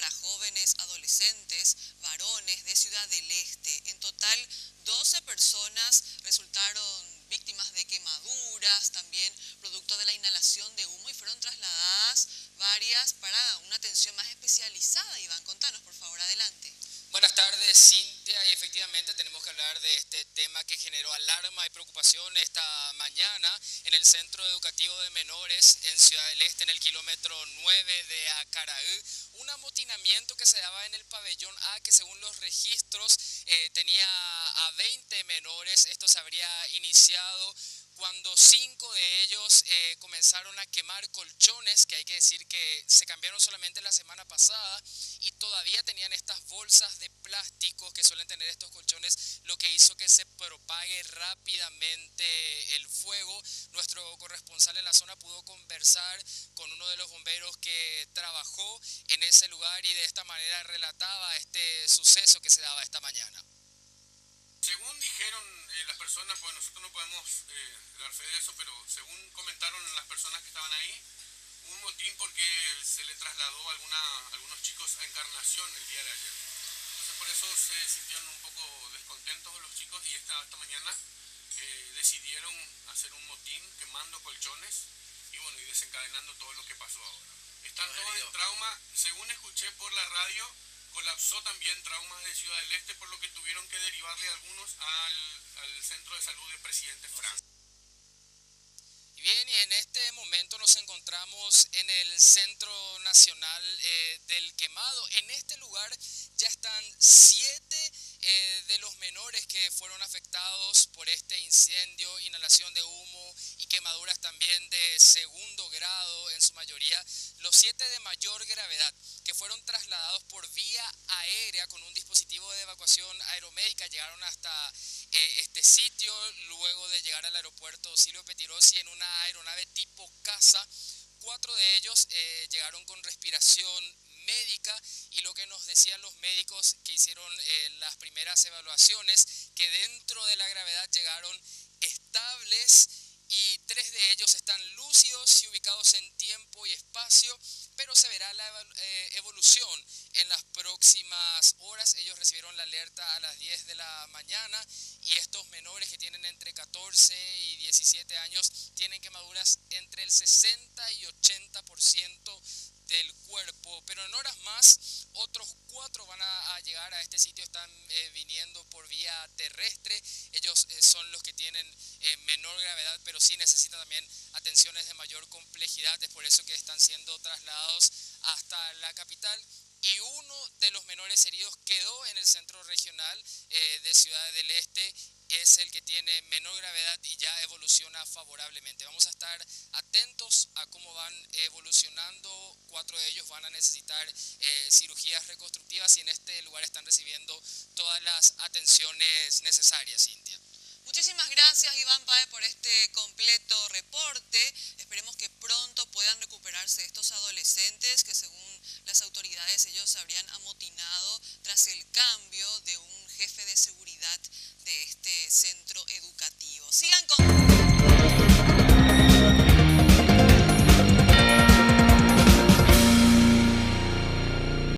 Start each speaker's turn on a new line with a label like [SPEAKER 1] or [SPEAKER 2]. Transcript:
[SPEAKER 1] para jóvenes, adolescentes, varones de Ciudad del Este. En total, 12 personas resultaron víctimas de quemaduras, también producto de la inhalación de humo, y fueron trasladadas varias para una atención más especializada. Iván, contanos, por favor, adelante.
[SPEAKER 2] Buenas tardes, Cintia, y efectivamente tenemos que hablar de este tema que generó alarma y preocupación esta mañana en el Centro Educativo de Menores en Ciudad del Este, en el kilómetro 9 de Acaraú. Un amotinamiento que se daba en el pabellón A, que según los registros tenía a 20 menores. Esto se habría iniciado cuando 5 de ellos comenzaron a quemar colchones, que hay que decir que se cambiaron solamente la semana pasada, y todavía tenían estas bolsas de plástico que suelen tener estos colchones, lo que hizo que se propague rápidamente el fuego. Nuestro corresponsal en la zona pudo conversar con uno de los bomberos que trabajó en ese lugar y de esta manera relataba este suceso que se daba esta mañana.
[SPEAKER 3] Según dijeron las personas, pues nosotros no podemos dar fe de eso, pero según comentaron las personas que estaban ahí, hubo un motín porque se le trasladó a algunos chicos a Encarnación el día de ayer. Entonces por eso se sintieron un poco descontentos los chicos y esta mañana decidieron hacer un motín quemando colchones y bueno, y desencadenando todo lo que pasó ahora. Están todos en trauma, según escuché por la radio. Colapsó también Traumas de Ciudad del Este, por lo que tuvieron que derivarle algunos al Centro de Salud del Presidente Franco.
[SPEAKER 2] Y bien, y en este momento nos encontramos en el Centro Nacional del Quemado. En este lugar ya están 7 de los menores que fueron afectados por este incendio, inhalación de humo y quemaduras también de segundo grado en su mayoría. Los 7 de mayor gravedad que fueron trasladados por vía aérea con un dispositivo de evacuación aeromédica llegaron hasta este sitio luego de llegar al aeropuerto Silvio Pettirossi en una aeronave tipo caza. 4 de ellos llegaron con respiración médica, y lo que nos decían los médicos que hicieron las primeras evaluaciones, que dentro de la gravedad llegaron estables, y 3 de ellos están lúcidos y ubicados en tiempo y espacio, pero se verá la evolución en las próximas horas. Ellos recibieron la alerta a las 10 de la mañana, y estos menores que tienen entre 14 y 17 años tienen quemaduras entre el 60 y 80% del cuerpo, pero en horas más otros 4 van a llegar a este sitio. Están viniendo por vía terrestre. Ellos son los que tienen menor gravedad, pero sí necesitan también atenciones de mayor complejidad. Es por eso que están siendo trasladados hasta la capital, y uno de los menores heridos quedó en el centro regional de Ciudad del Este. Es el que tiene menor gravedad y ya evoluciona favorablemente. Vamos a estar atentos a cómo van evolucionando. 4 de ellos van a necesitar cirugías reconstructivas, y en este lugar están recibiendo todas las atenciones necesarias, Cintia.
[SPEAKER 1] Muchísimas gracias, Iván Páez, por este completo reporte. Esperemos que pronto puedan recuperarse estos adolescentes que, según las autoridades, ellos se habrían amotinado tras el cambio de un jefe de seguridad de este centro educativo. Sigan con...